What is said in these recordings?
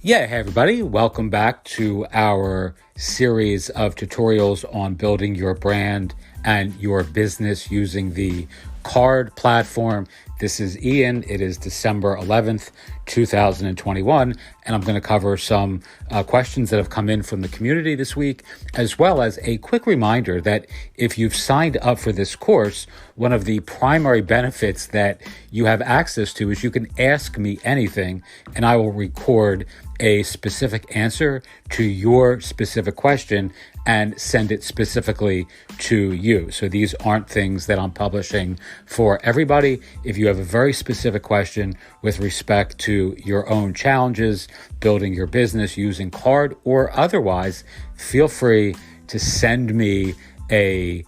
Hey everybody, welcome back to our series of tutorials on building your brand and your business using the CARRD platform. This is Ian. It is December 11th, 2021, and I'm going to cover some questions that have come in from the community this week, as well as a quick reminder that if you've signed up for this course, one of the primary benefits that you have access to is you can ask me anything, and I will record a specific answer to your specific question and send it specifically to you. So these aren't things that I'm publishing for everybody. If you have a very specific question with respect to your own challenges, building your business using CARRD or otherwise, feel free to send me a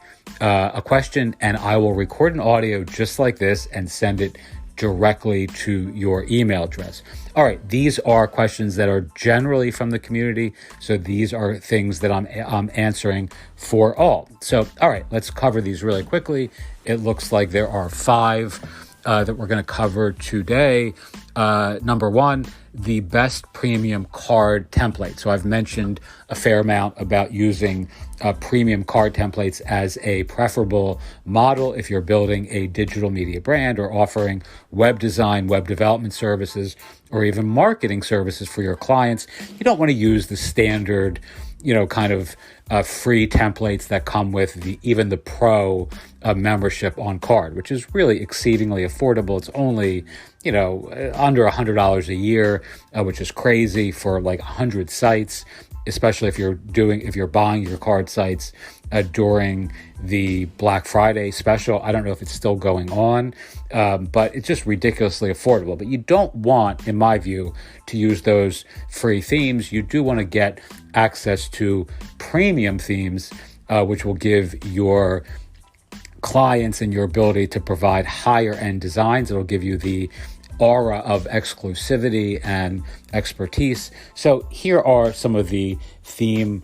question and I will record an audio just like this and send it directly to your email address. All right, these are questions that are generally from the community. So these are things that I'm answering for all. So, all right, let's cover these really quickly. It looks like there are 5 that we're going to cover today. Number 1, the best premium CARRD template. So I've mentioned a fair amount about using premium CARRD templates as a preferable model if you're building a digital media brand or offering web design, web development services, or even marketing services for your clients. You don't want to use the standard, kind of free templates that come with even the pro membership on CARRD, which is really exceedingly affordable. It's only, under $100 a year, which is crazy for like 100 sites, especially if you're buying your CARRD sites during the Black Friday special. I don't know if it's still going on, but it's just ridiculously affordable. But you don't want, in my view, to use those free themes. You do want to get access to premium themes, which will give your clients and your ability to provide higher end designs. It'll give you the aura of exclusivity and expertise. So here are some of the theme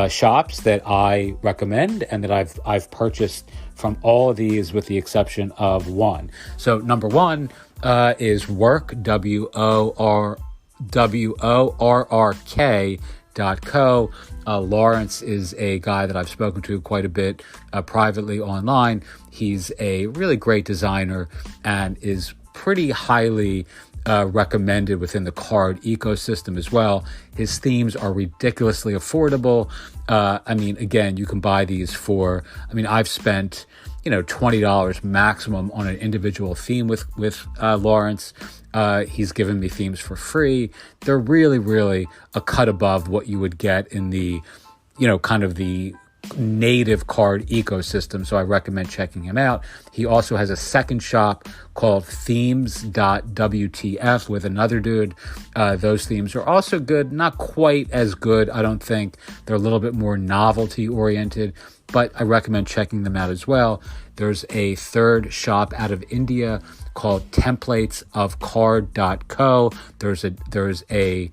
shops that I recommend and that I've purchased from all of these with the exception of one. So number 1 is Work, WORRK.co. Lawrence is a guy that I've spoken to quite a bit privately online. He's a really great designer and is pretty highly recommended within the CARRD ecosystem as well. His themes are ridiculously affordable. Again, you can buy these for, I've spent, $20 maximum on an individual theme with Lawrence. He's given me themes for free. They're really, really a cut above what you would get in the, kind of the native CARRD ecosystem. So I recommend checking him out. He also has a second shop called themes.wtf with another dude. Those themes are also good, not quite as good, I don't think. They're a little bit more novelty oriented, but I recommend checking them out as well. There's a third shop out of India called templatesofcarrd.co. There's a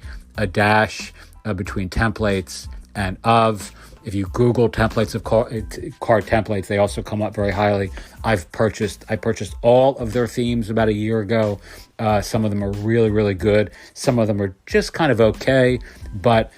dash between templates and of. If you Google templates of CARRD templates, they also come up very highly. I purchased all of their themes about a year ago. Some of them are really, really good. Some of them are just kind of okay, but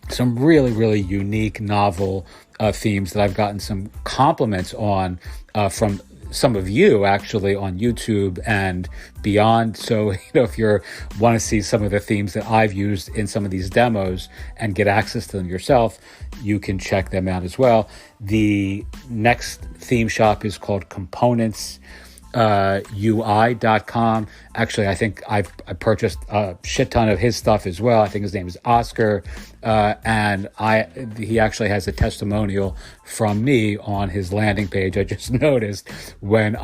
some really, really unique, novel themes that I've gotten some compliments on from some of you actually on YouTube and beyond. So, if you want to see some of the themes that I've used in some of these demos and get access to them yourself, you can check them out as well. The next theme shop is called componentsui.com. Actually, I think I purchased a shit ton of his stuff as well. I think his name is Oscar, and he actually has a testimonial from me on his landing page. I just noticed when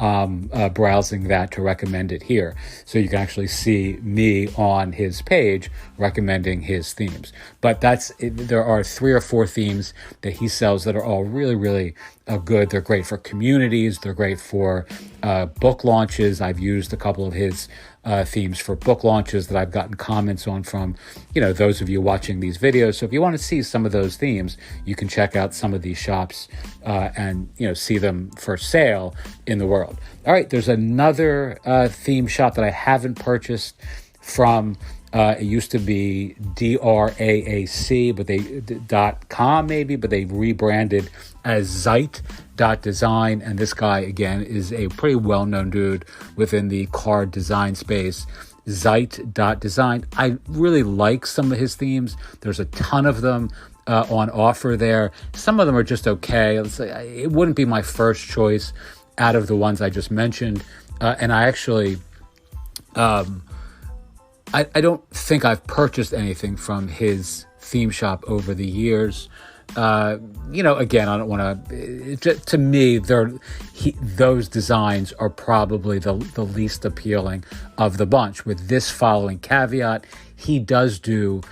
browsing that to recommend it here. So you can actually see me on his page recommending his themes. But there are 3 or 4 themes that he sells that are all really, really good. They're great for communities. They're great for book launches. I've used a couple of his themes for book launches that I've gotten comments on from, those of you watching these videos. So if you want to see some of those themes, you can check out some of these shops and, see them for sale in the world. All right, there's another theme shop that I haven't purchased from It used to be DRAAC, but they .com maybe, but they rebranded as Zeit.design. And this guy, again, is a pretty well-known dude within the card design space. Zeit.design. I really like some of his themes. There's a ton of them on offer there. Some of them are just okay. It wouldn't be my first choice out of the ones I just mentioned. And I actually... I don't think I've purchased anything from his theme shop over the years. Again, I don't want to. To me, those designs are probably the least appealing of the bunch. With this following caveat, he does do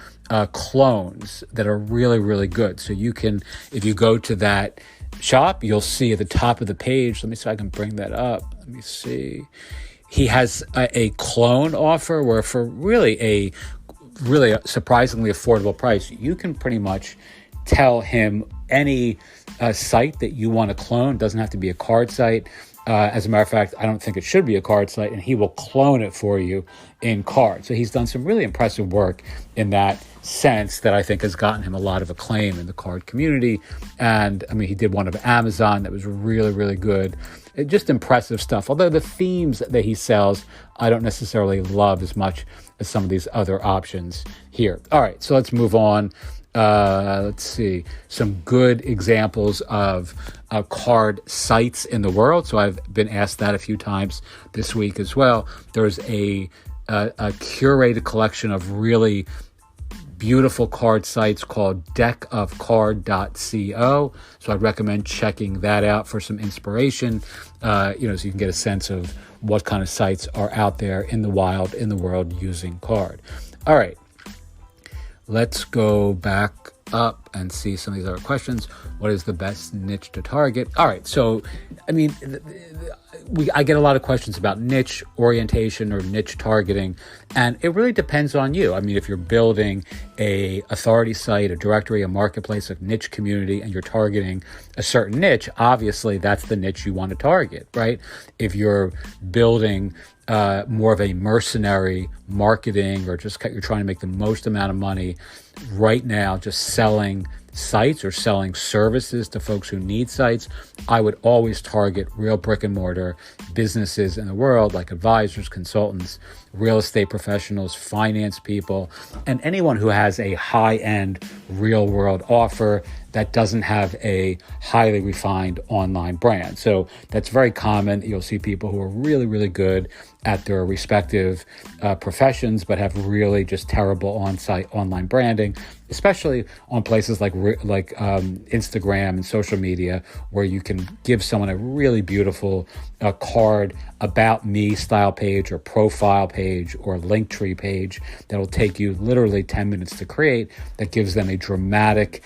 clones that are really, really good. So you can, if you go to that shop, you'll see at the top of the page. Let me see if I can bring that up. Let me see. He has a clone offer where for really a surprisingly affordable price, you can pretty much tell him any site that you want to clone. It doesn't have to be a card site. As a matter of fact, I don't think it should be a card site, and he will clone it for you in CARRD. So he's done some really impressive work in that sense that I think has gotten him a lot of acclaim in the CARRD community. And I mean, he did one of Amazon that was really, really good. Just impressive stuff. Although the themes that he sells, I don't necessarily love as much as some of these other options here. All right, so let's move on. Let's see, some good examples of CARRD sites in the world. So I've been asked that a few times this week as well. There's a curated collection of really beautiful CARRD sites called deckofcarrd.co. So I'd recommend checking that out for some inspiration, so you can get a sense of what kind of sites are out there in the wild, in the world using CARRD. All right. Let's go back up and see some of these other questions. What is the best niche to target? All right. So, I mean, I get a lot of questions about niche orientation or niche targeting, and it really depends on you. I mean, if you're building a authority site, a directory, a marketplace, a niche community, and you're targeting a certain niche, obviously that's the niche you want to target, right? If you're building more of a mercenary marketing, or just you're trying to make the most amount of money right now just selling sites or selling services to folks who need sites, I would always target real brick and mortar businesses in the world, like advisors, consultants, real estate professionals, finance people, and anyone who has a high-end real world offer that doesn't have a highly refined online brand. So that's very common. You'll see people who are really, really good at their respective professions, but have really just terrible on-site online branding, especially on places like Instagram and social media, where you can give someone a really beautiful CARRD about me style page or profile page or Linktree page that'll take you literally 10 minutes to create, that gives them a dramatic,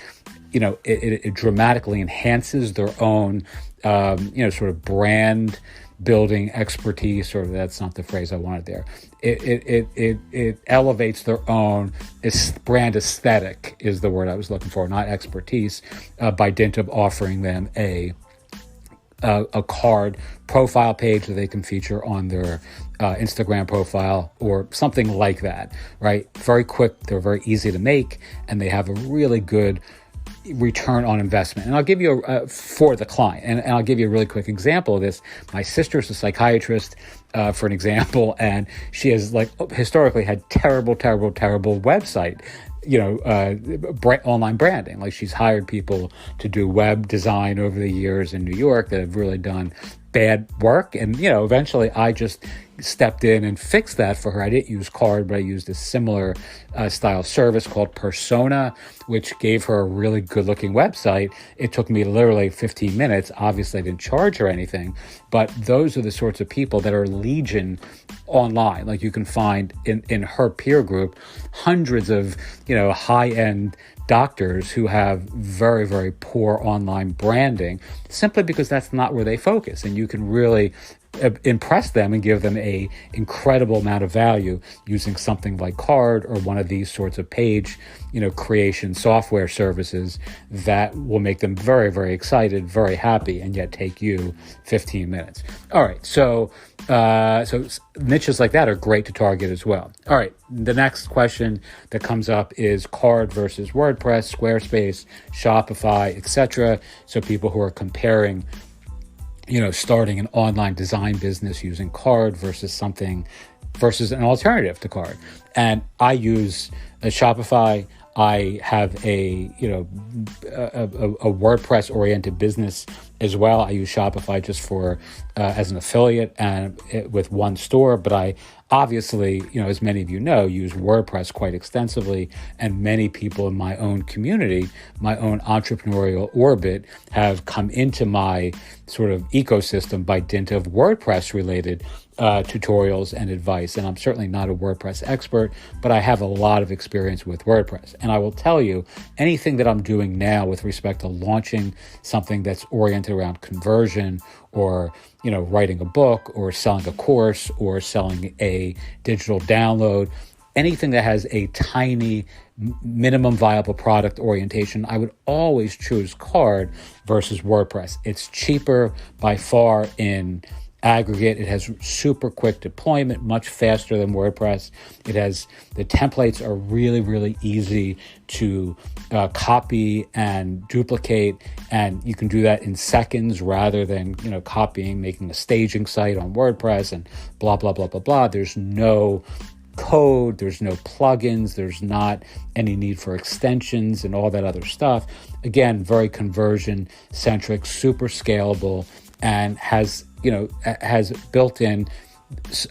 it dramatically enhances their own, sort of brand building expertise, or that's not the phrase I wanted there. It elevates their own brand aesthetic is the word I was looking for, not expertise, by dint of offering them a CARRD profile page that they can feature on their Instagram profile or something like that, right? Very quick, they're very easy to make, and they have a really good return on investment. And I'll give you for the client, and I'll give you a really quick example of this. My sister's a psychiatrist, for an example, and she has historically had terrible website, online branding. Like, she's hired people to do web design over the years in New York that have really done bad work. And, eventually I just stepped in and fixed that for her. I didn't use CARRD, but I used a similar style service called Persona, which gave her a really good looking website. It took me literally 15 minutes. Obviously I didn't charge her anything, but those are the sorts of people that are legion online. Like, you can find in her peer group hundreds of, high-end doctors who have very, very poor online branding, simply because that's not where they focus. And you can really impress them and give them a incredible amount of value using something like CARRD or one of these sorts of page, creation software services that will make them very, very excited, very happy, and yet take you 15 minutes. All right. So niches like that are great to target as well. All right. The next question that comes up is CARRD versus WordPress, Squarespace, Shopify, etc. So people who are comparing starting an online design business using CARRD versus an alternative to CARRD. And I use a Shopify. I have a WordPress oriented business as well. I use Shopify just for as an affiliate and with one store, but I obviously, as many of you know, use WordPress quite extensively, and many people in my own community, my own entrepreneurial orbit, have come into my sort of ecosystem by dint of WordPress related tutorials and advice. And I'm certainly not a WordPress expert, but I have a lot of experience with WordPress. And I will tell you, anything that I'm doing now with respect to launching something that's oriented around conversion, or writing a book, or selling a course, or selling a digital download, anything that has a tiny minimum viable product orientation, I would always choose CARRD versus WordPress. It's cheaper by far in aggregate. It has super quick deployment, much faster than WordPress. The templates are really, really easy to copy and duplicate, and you can do that in seconds rather than copying, making a staging site on WordPress and blah blah blah blah blah. There's no code, there's no plugins, there's not any need for extensions and all that other stuff. Again, very conversion centric, super scalable, and has built in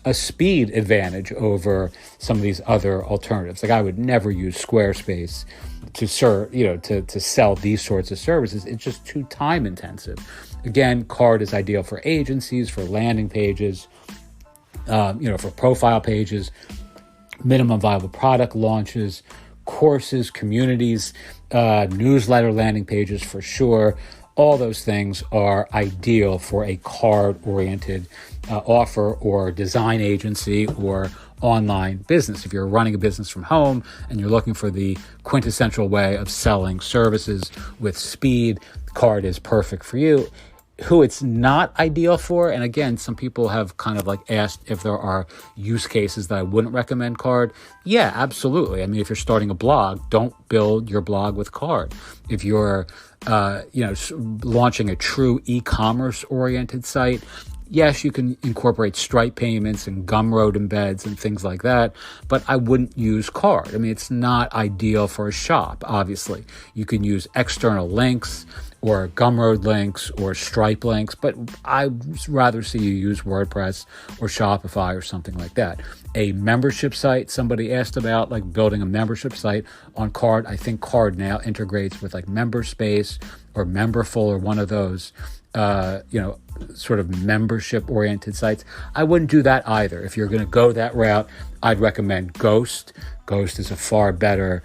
a speed advantage over some of these other alternatives. Like I would never use Squarespace to serve, to sell these sorts of services. It's just too time intensive. Again, CARRD is ideal for agencies, for landing pages, for profile pages, minimum viable product launches, courses, communities, newsletter landing pages for sure. All those things are ideal for a CARRD-oriented offer or design agency or online business. If you're running a business from home and you're looking for the quintessential way of selling services with speed, CARRD is perfect for you. Who it's not ideal for, and again, some people have kind of like asked if there are use cases that I wouldn't recommend CARRD. Yeah, absolutely. I mean, if you're starting a blog, don't build your blog with CARRD. If you're launching a true e-commerce oriented site, yes, you can incorporate Stripe payments and Gumroad embeds and things like that, but I wouldn't use CARRD. I mean, it's not ideal for a shop, obviously. You can use external links or Gumroad links or Stripe links, but I'd rather see you use WordPress or Shopify or something like that. A membership site, somebody asked about, like building a membership site on CARRD. I think CARRD now integrates with like MemberSpace or Memberful or one of those sort of membership-oriented sites. I wouldn't do that either. If you're going to go that route, I'd recommend Ghost. Ghost is a far better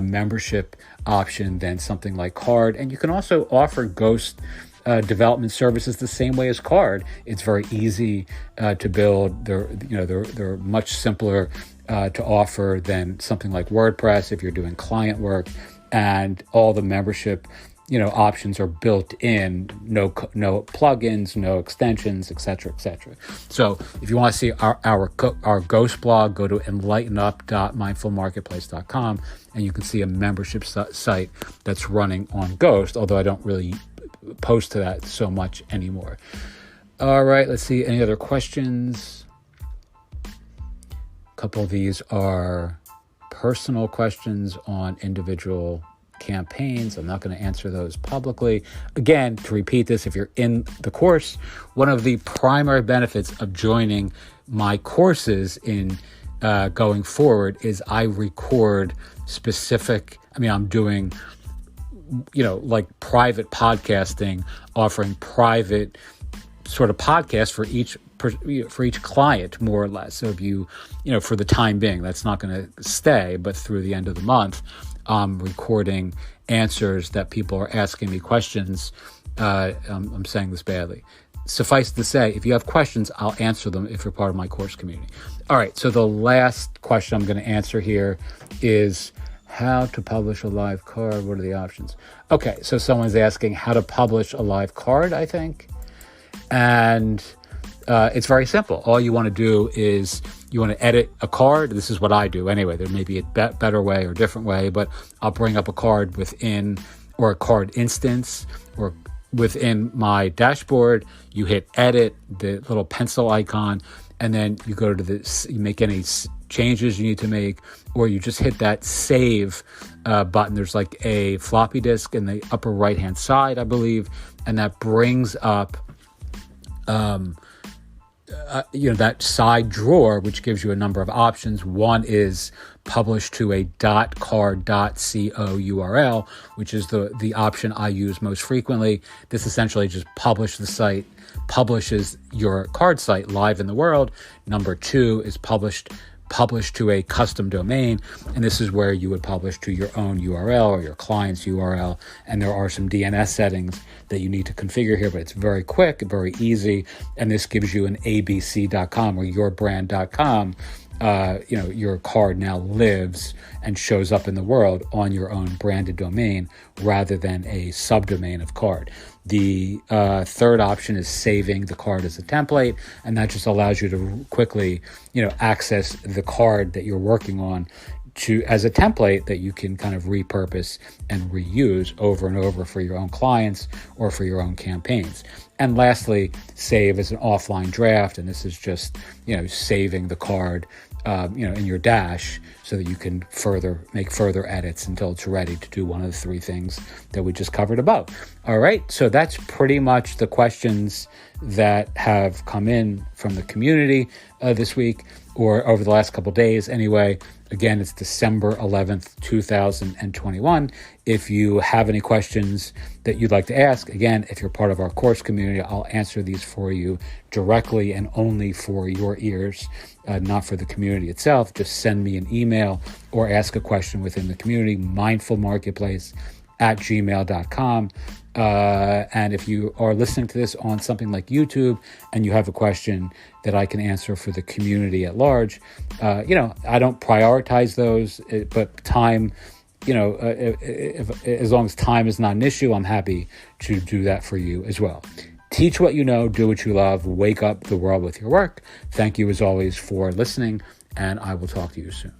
membership option than something like CARRD. And you can also offer Ghost development services the same way as CARRD. It's very easy to build. They're much simpler to offer than something like WordPress if you're doing client work, and all the membership options are built in, no plugins, no extensions, etc., etc. So if you want to see our Ghost blog, go to enlightenup.mindfulmarketplace.com, and you can see a membership site that's running on Ghost, although I don't really post to that so much anymore. All right, let's see. Any other questions? A couple of these are personal questions on individual campaigns. I'm not going to answer those publicly. Again, to repeat this, if you're in the course, one of the primary benefits of joining my courses in going forward is I record I'm doing, like private podcasting, offering private sort of podcasts for each client, more or less. So if for the time being, that's not going to stay, but through the end of the month, I'm recording answers that people are asking me questions. I'm saying this badly. suffice to say, if you have questions, I'll answer them if you're part of my course community. All right, so the last question I'm going to answer here is how to publish a live card. What are the options? Okay, so someone's asking how to publish a live card, I think. And it's very simple. All you want to do is you want to edit a card. This is what I do anyway. There may be a better way or different way, but I'll bring up a card within, or a card instance, or within my dashboard. You hit edit, the little pencil icon, and then you go to this, you make any changes you need to make, or you just hit that save button. There's like a floppy disk in the upper right hand side, I believe, and that brings up that side drawer, which gives you a number of options. One is publish to a .card.co URL, which is the option I use most frequently. This essentially just publishes your card site live in the world. Number two is publish to a custom domain, and this is where you would publish to your own URL or your client's URL, and there are some DNS settings that you need to configure here, but it's very quick, very easy, and this gives you an abc.com or yourbrand.com. Your card now lives and shows up in the world on your own branded domain rather than a subdomain of card. The third option is saving the card as a template, and that just allows you to quickly, access the card that you're working on as a template that you can kind of repurpose and reuse over and over for your own clients or for your own campaigns. And lastly, save as an offline draft, and this is just, saving the card in your dash so that you can make further edits until it's ready to do one of the three things that we just covered above. All right, so that's pretty much the questions that have come in from the community this week, or over the last couple of days anyway. Again, it's December 11th, 2021. If you have any questions that you'd like to ask, again, if you're part of our course community, I'll answer these for you directly and only for your ears, not for the community itself. Just send me an email or ask a question within the community, mindfulmarketplace@gmail.com. And if you are listening to this on something like YouTube and you have a question that I can answer for the community at large, I don't prioritize those, but time, as long as time is not an issue, I'm happy to do that for you as well. Teach what you know, do what you love, wake up the world with your work. Thank you as always for listening, and I will talk to you soon.